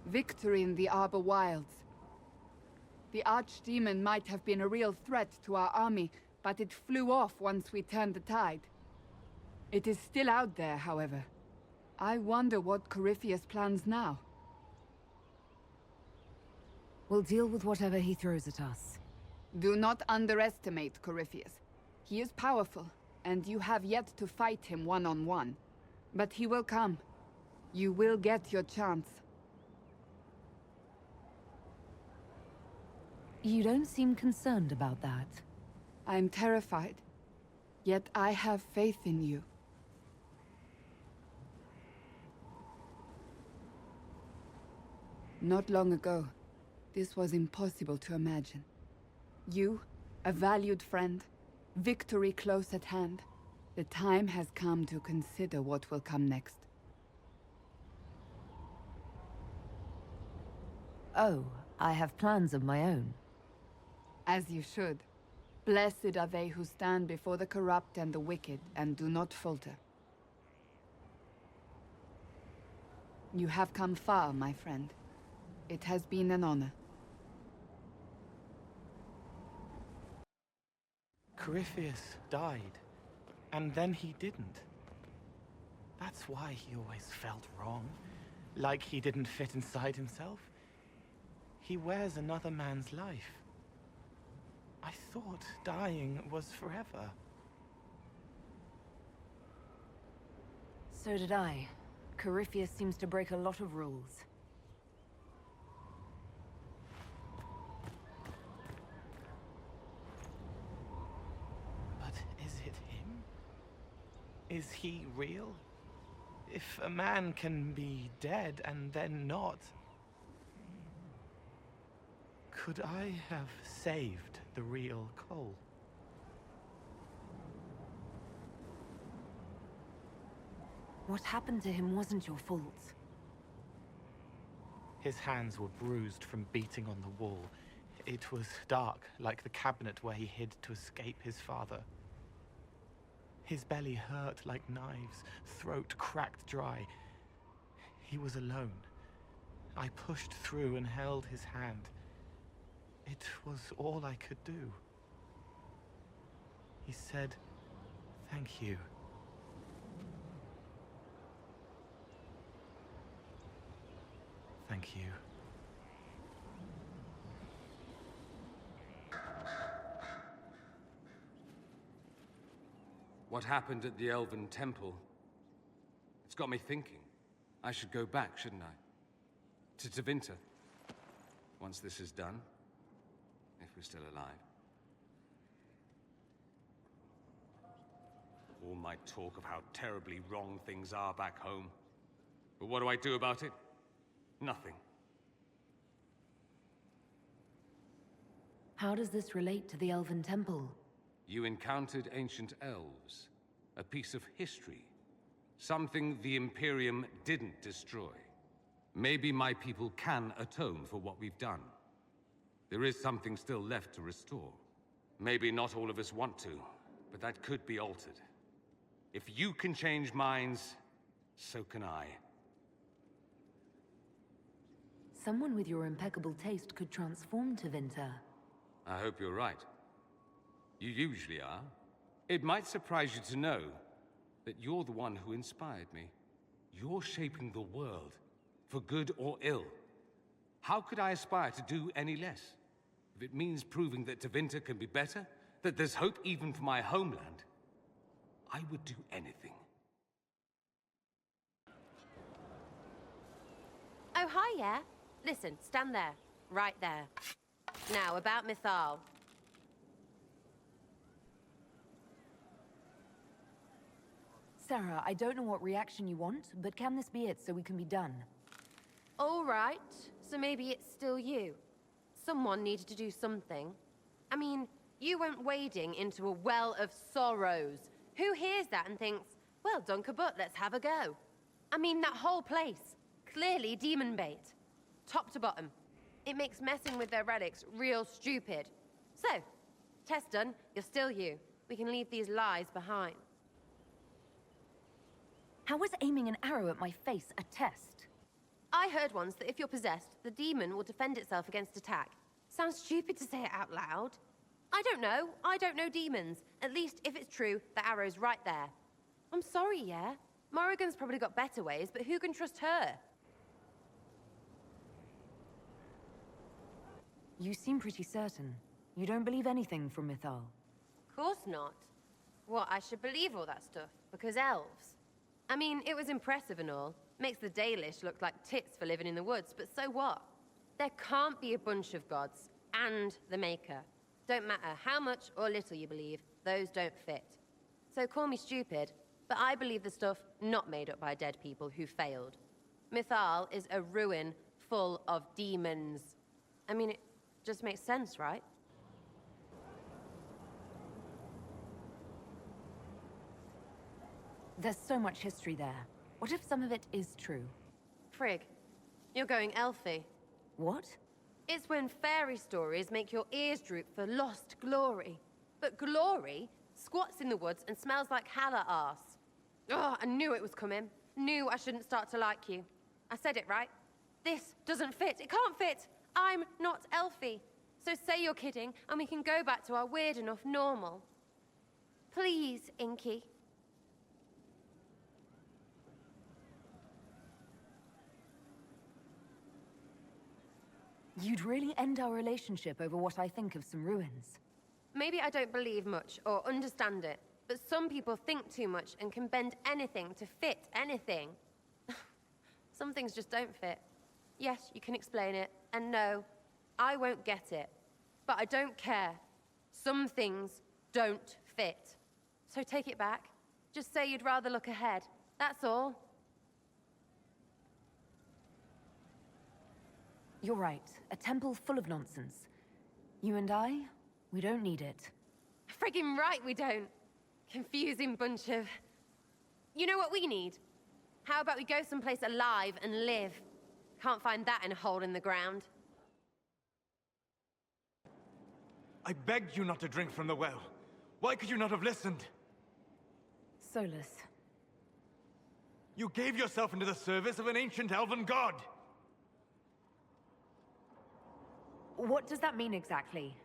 Victory in the Arbor Wilds. The Archdemon might have been a real threat to our army, but it flew off once we turned the tide. It is still out there, however. I wonder what Corypheus plans now. We'll deal with whatever he throws at us. Do not underestimate Corypheus. He is powerful, and you have yet to fight him one-on-one. But he will come. You will get your chance. You don't seem concerned about that. I'm terrified. Yet I have faith in you. Not long ago, this was impossible to imagine. You, a valued friend, victory close at hand. The time has come to consider what will come next. Oh, I have plans of my own. As you should. Blessed are they who stand before the corrupt and the wicked, and do not falter. You have come far, my friend. It has been an honor. Corypheus died, and then he didn't. That's why he always felt wrong, like he didn't fit inside himself. He wears another man's life. I thought dying was forever. So did I. Corypheus seems to break a lot of rules. But is it him? Is he real? If a man can be dead and then not... Could I have saved the real Cole? What happened to him wasn't your fault. His hands were bruised from beating on the wall. It was dark, like the cabinet where he hid to escape his father. His belly hurt like knives, throat cracked dry. He was alone. I pushed through and held his hand. It was all I could do. He said, "Thank you." Thank you. What happened at the Elven Temple? It's got me thinking. I should go back, shouldn't I? To Tevinter. Once this is done. If we're still alive. All my talk of how terribly wrong things are back home. But what do I do about it? Nothing. How does this relate to the Elven Temple? You encountered ancient elves. A piece of history. Something the Imperium didn't destroy. Maybe my people can atone for what we've done. There is something still left to restore. Maybe not all of us want to, but that could be altered. If you can change minds, so can I. Someone with your impeccable taste could transform Tevinter. I hope you're right. You usually are. It might surprise you to know that you're the one who inspired me. You're shaping the world, for good or ill. How could I aspire to do any less? If it means proving that Tevinter can be better, that there's hope even for my homeland, I would do anything. Oh, hi, yeah? Listen, stand there. Right there. Now, about Mythal. Sarah, I don't know what reaction you want, but can this be it so we can be done? All right. So maybe it's still you. Someone needed to do something. I mean, you went wading into a well of sorrows. Who hears that and thinks, well, Dunkerbutt, let's have a go? I mean, that whole place. Clearly demon bait. Top to bottom. It makes messing with their relics real stupid. So, test done, you're still you. We can leave these lies behind. How was aiming an arrow at my face a test? I heard once that if you're possessed, the demon will defend itself against attack. Sounds stupid to say it out loud. I don't know. I don't know demons. At least, if it's true, the arrow's right there. I'm sorry, yeah? Morrigan's probably got better ways, but who can trust her? You seem pretty certain. You don't believe anything from Mythal. Course not. What, I should believe all that stuff? Because elves? I mean, it was impressive and all. Makes the Dalish look like tits for living in the woods, but so what? There can't be a bunch of gods, and the Maker. Don't matter how much or little you believe, those don't fit. So call me stupid, but I believe the stuff not made up by dead people who failed. Mythal is a ruin full of demons. I mean, it just makes sense, right? There's so much history there. What if some of it is true? Frig, you're going elfy. What? It's when fairy stories make your ears droop for lost glory. But glory squats in the woods and smells like Halla arse. Oh, I knew it was coming. Knew I shouldn't start to like you. I said it right. This doesn't fit. It can't fit. I'm not elfy. So say you're kidding, and we can go back to our weird enough normal. Please, Inky. You'd really end our relationship over what I think of some ruins. Maybe I don't believe much or understand it, but some people think too much and can bend anything to fit anything. Some things just don't fit. Yes, you can explain it, and no, I won't get it. But I don't care. Some things don't fit. So take it back. Just say you'd rather look ahead. That's all. You're right. A temple full of nonsense. You and I, we don't need it. Friggin' right we don't. Confusing bunch of... You know what we need? How about we go someplace alive and live? Can't find that in a hole in the ground. I begged you not to drink from the well. Why could you not have listened? Solas. You gave yourself into the service of an ancient elven god! What does that mean exactly?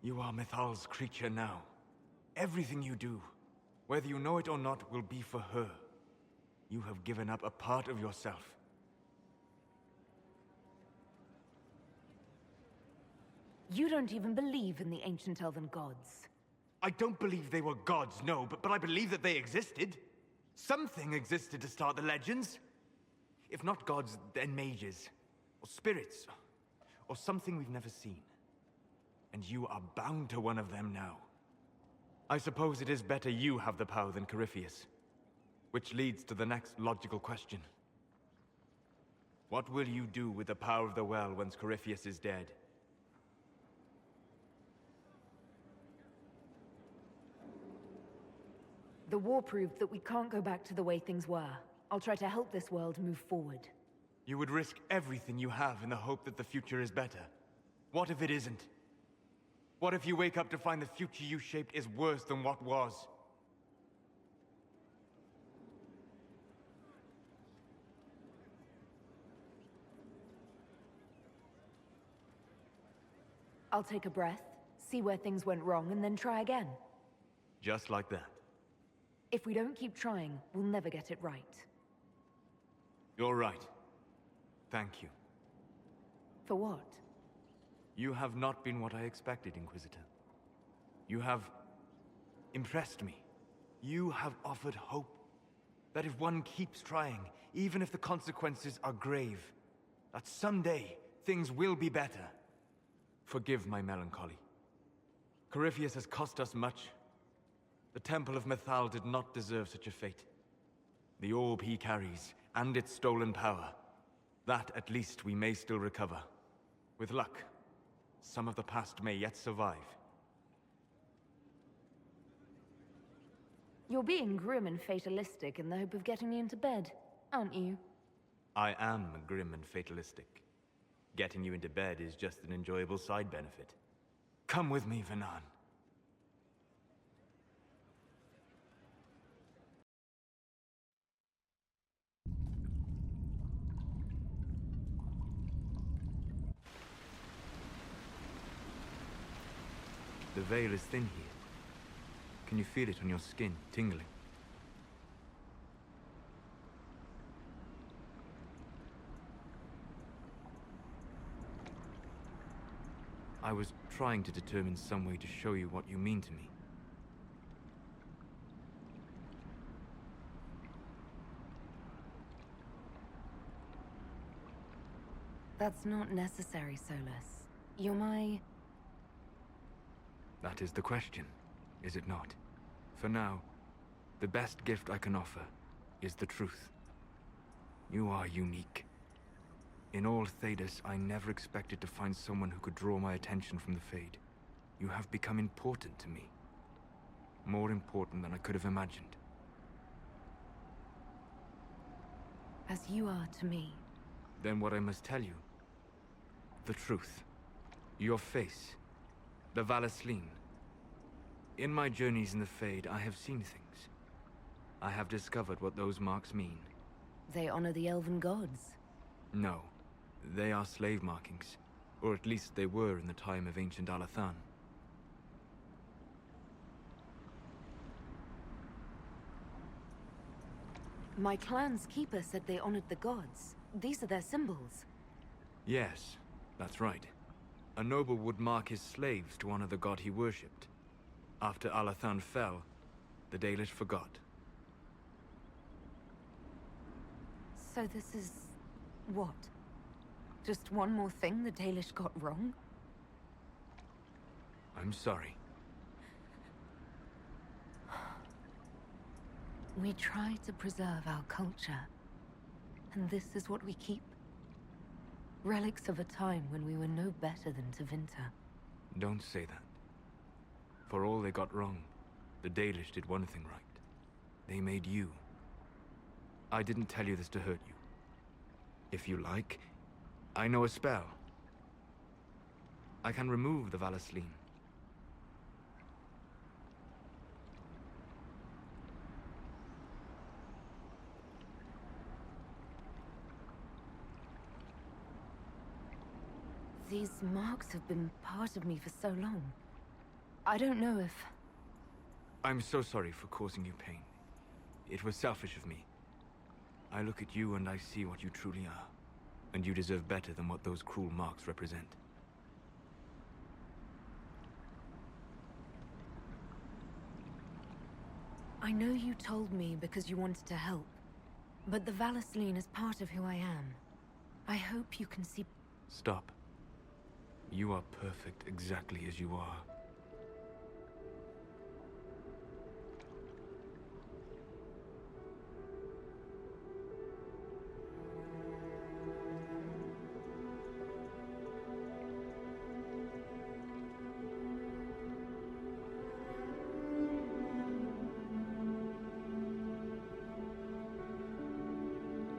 You are Mythal's creature now. Everything you do, whether you know it or not, will be for her. You have given up a part of yourself. You don't even believe in the ancient elven gods. I don't believe they were gods, no, but I believe that they existed. Something existed to start the legends. If not gods, then mages, or spirits, or something we've never seen. And you are bound to one of them now. I suppose it is better you have the power than Corypheus. Which leads to the next logical question. What will you do with the power of the well once Corypheus is dead? The war proved that we can't go back to the way things were. I'll try to help this world move forward. You would risk everything you have in the hope that the future is better. What if it isn't? What if you wake up to find the future you shaped is worse than what was? I'll take a breath, see where things went wrong, and then try again. Just like that. If we don't keep trying, we'll never get it right. You're right. Thank you. For what? You have not been what I expected, Inquisitor. You have impressed me. You have offered hope. That if one keeps trying, even if the consequences are grave, that someday things will be better. Forgive my melancholy. Corypheus has cost us much. The Temple of Mythal did not deserve such a fate. The orb he carries, and its stolen power, that at least we may still recover. With luck, some of the past may yet survive. You're being grim and fatalistic in the hope of getting me into bed, aren't you? I am grim and fatalistic. Getting you into bed is just an enjoyable side benefit. Come with me, Vanan. The veil is thin here. Can you feel it on your skin, tingling? I was trying to determine some way to show you what you mean to me. That's not necessary, Solas. You're my... That is the question, is it not? For now, the best gift I can offer is the truth. You are unique. In all Thedas, I never expected to find someone who could draw my attention from the Fade. You have become important to me. More important than I could have imagined. As you are to me. Then what I must tell you. The truth. Your face. The Valasleen. In my journeys in the Fade, I have seen things. I have discovered what those marks mean. They honor the elven gods. No. They are slave markings. Or at least they were in the time of ancient Alathan. My clan's keeper said they honored the gods. These are their symbols. Yes, that's right. A noble would mark his slaves to honor the god he worshipped. After Alathan fell, the Dalish forgot. So this is... what? Just one more thing the Dalish got wrong? I'm sorry. We try to preserve our culture. And this is what we keep. Relics of a time when we were no better than Tevinter. Don't say that. For all they got wrong, the Dalish did one thing right. They made you. I didn't tell you this to hurt you. If you like, I know a spell. I can remove the Valasleen. These marks have been part of me for so long. I don't know if... I'm so sorry for causing you pain. It was selfish of me. I look at you and I see what you truly are. And you deserve better than what those cruel marks represent. I know you told me because you wanted to help. But the Valasleen is part of who I am. I hope you can see... Stop. You are perfect exactly as you are.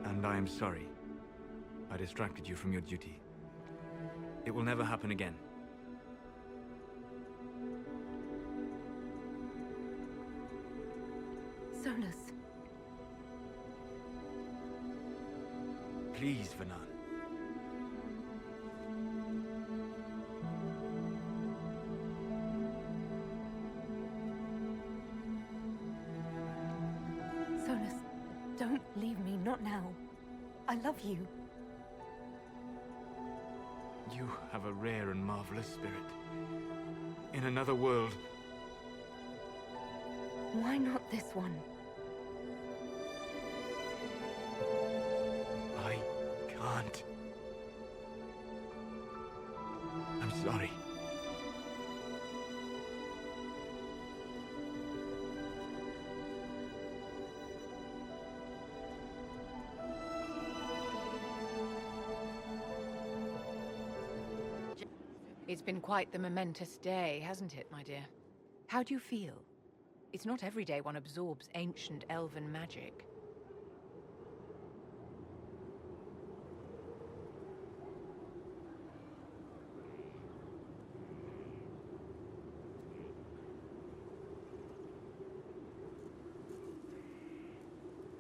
And I am sorry. I distracted you from your duty. It will never happen again. Solas. Please, Vanan. Solas, don't leave me, not now. I love you. You have a rare and marvelous spirit. In another world. Why not this one? I can't. I'm sorry. It's been quite the momentous day, hasn't it, my dear? How do you feel? It's not every day one absorbs ancient elven magic.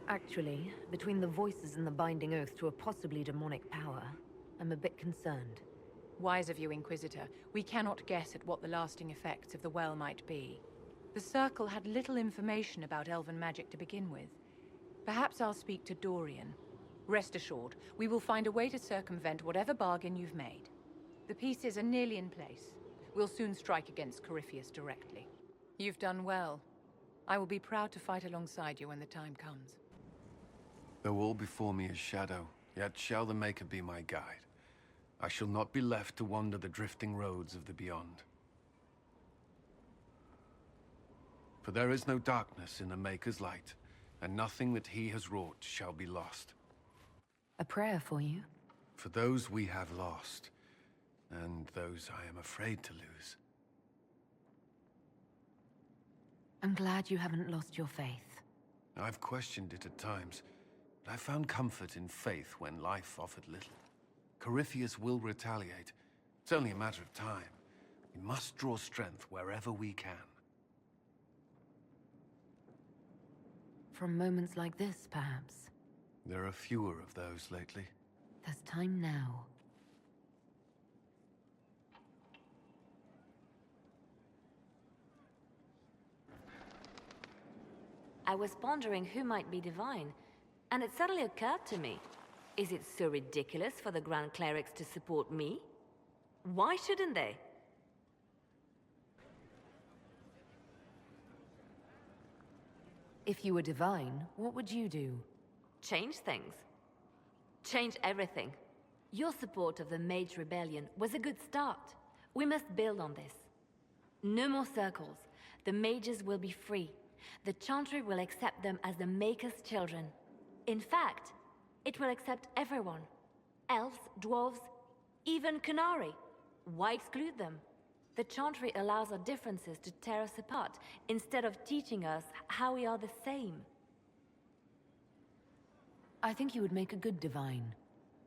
Actually, between the voices and the binding oath to a possibly demonic power, I'm a bit concerned. Wise of you, Inquisitor. We cannot guess at what the lasting effects of the well might be. The Circle had little information about elven magic to begin with. Perhaps I'll speak to Dorian. Rest assured, we will find a way to circumvent whatever bargain you've made. The pieces are nearly in place. We'll soon strike against Corypheus directly. You've done well. I will be proud to fight alongside you when the time comes. Though all before me is shadow, yet shall the Maker be my guide. I shall not be left to wander the drifting roads of the beyond. For there is no darkness in the Maker's light, and nothing that he has wrought shall be lost. A prayer for you? For those we have lost, and those I am afraid to lose. I'm glad you haven't lost your faith. I've questioned it at times, but I found comfort in faith when life offered little. Corypheus will retaliate. It's only a matter of time. We must draw strength wherever we can. From moments like this, perhaps. There are fewer of those lately. There's time now. I was pondering who might be divine, and it suddenly occurred to me. Is it so ridiculous for the Grand Clerics to support me? Why shouldn't they? If you were divine, what would you do? Change things. Change everything. Your support of the Mage Rebellion was a good start. We must build on this. No more circles. The mages will be free. The Chantry will accept them as the Maker's children. In fact, it will accept everyone. Elves, dwarves, even Kunari. Why exclude them? The Chantry allows our differences to tear us apart, instead of teaching us how we are the same. I think you would make a good divine.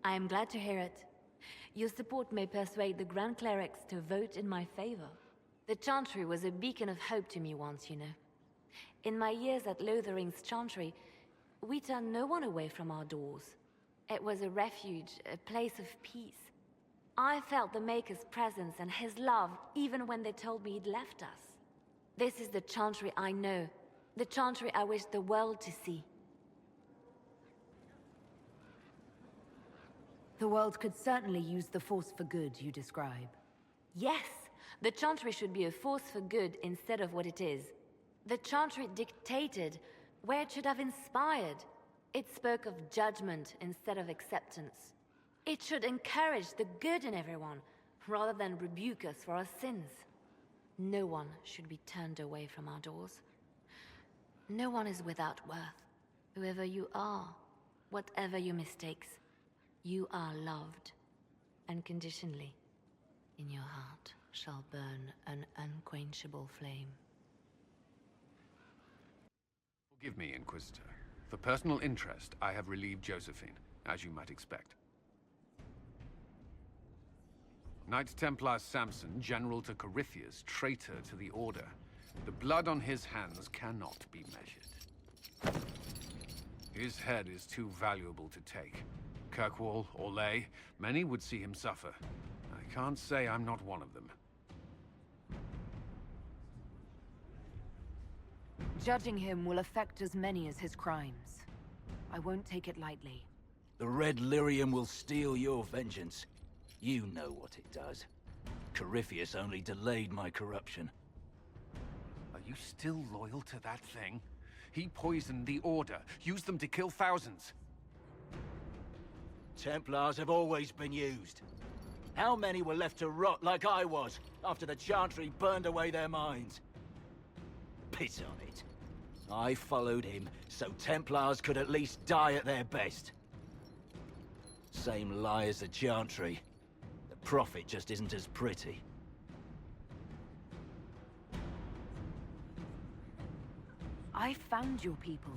I am glad to hear it. Your support may persuade the Grand Clerics to vote in my favor. The Chantry was a beacon of hope to me once, you know. In my years at Lothering's Chantry, we turned no one away from our doors. It was a refuge, a place of peace. I felt the Maker's presence and his love even when they told me he'd left us. This is the Chantry I know, the Chantry I wish the world to see. The world could certainly use the force for good you describe. Yes, the Chantry should be a force for good instead of what it is. The Chantry dictated where it should have inspired. It spoke of judgment instead of acceptance. It should encourage the good in everyone, rather than rebuke us for our sins. No one should be turned away from our doors. No one is without worth. Whoever you are, whatever your mistakes, you are loved, unconditionally. In your heart shall burn an unquenchable flame. Forgive me, Inquisitor. For personal interest, I have relieved Josephine, as you might expect. Knight Templar Samson, general to Corypheus, traitor to the Order. The blood on his hands cannot be measured. His head is too valuable to take. Kirkwall, Orlais, many would see him suffer. I can't say I'm not one of them. Judging him will affect as many as his crimes. I won't take it lightly. The Red Lyrium will steal your vengeance. You know what it does. Corypheus only delayed my corruption. Are you still loyal to that thing? He poisoned the Order, used them to kill thousands. Templars have always been used. How many were left to rot like I was, after the Chantry burned away their minds? Piss on it. I followed him, so Templars could at least die at their best. Same lie as the Chantry. The Prophet just isn't as pretty. I found your people.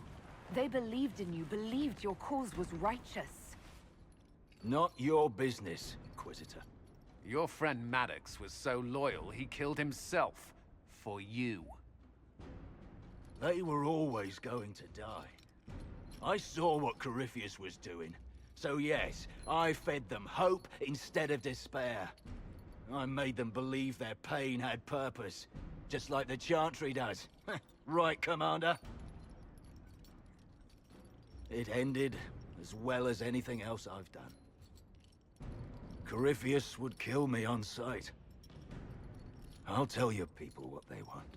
They believed in you, believed your cause was righteous. Not your business, Inquisitor. Your friend Maddox was so loyal, he killed himself. For you. They were always going to die. I saw what Corypheus was doing. So yes, I fed them hope instead of despair. I made them believe their pain had purpose, just like the Chantry does. Right, Commander? It ended as well as anything else I've done. Corypheus would kill me on sight. I'll tell your people what they want.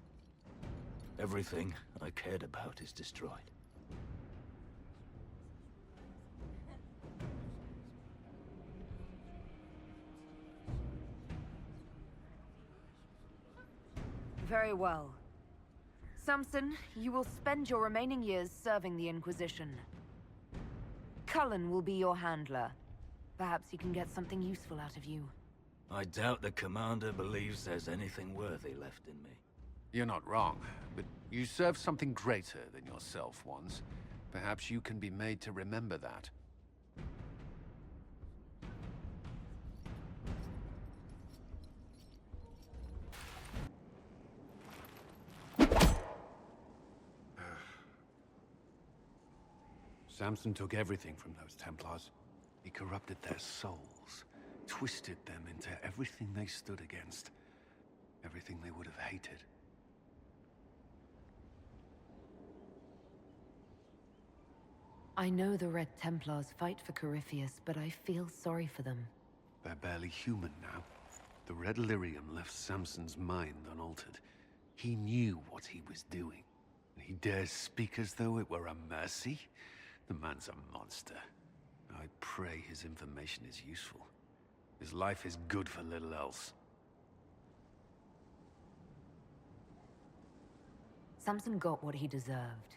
Everything I cared about is destroyed. Very well. Samson, you will spend your remaining years serving the Inquisition. Cullen will be your handler. Perhaps he can get something useful out of you. I doubt the Commander believes there's anything worthy left in me. You're not wrong, but you served something greater than yourself once. Perhaps you can be made to remember that. Samson took everything from those Templars. He corrupted their souls, twisted them into everything they stood against, everything they would have hated. I know the Red Templars fight for Corypheus, but I feel sorry for them. They're barely human now. The Red Lyrium left Samson's mind unaltered. He knew what he was doing. He dares speak as though it were a mercy? The man's a monster. I pray his information is useful. His life is good for little else. Samson got what he deserved.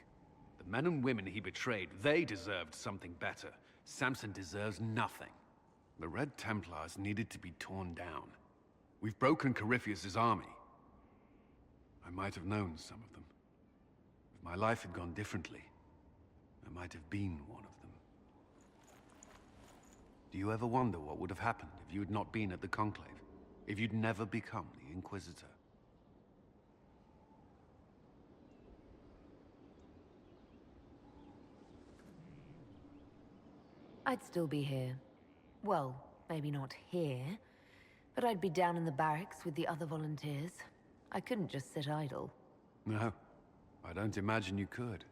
The men and women he betrayed, they deserved something better. Samson deserves nothing. The Red Templars needed to be torn down. We've broken Corypheus's army. I might have known some of them. If my life had gone differently, I might have been one of them. Do you ever wonder what would have happened if you had not been at the Conclave? If you'd never become the Inquisitor? I'd still be here. Well, maybe not here, but I'd be down in the barracks with the other volunteers. I couldn't just sit idle. No, I don't imagine you could.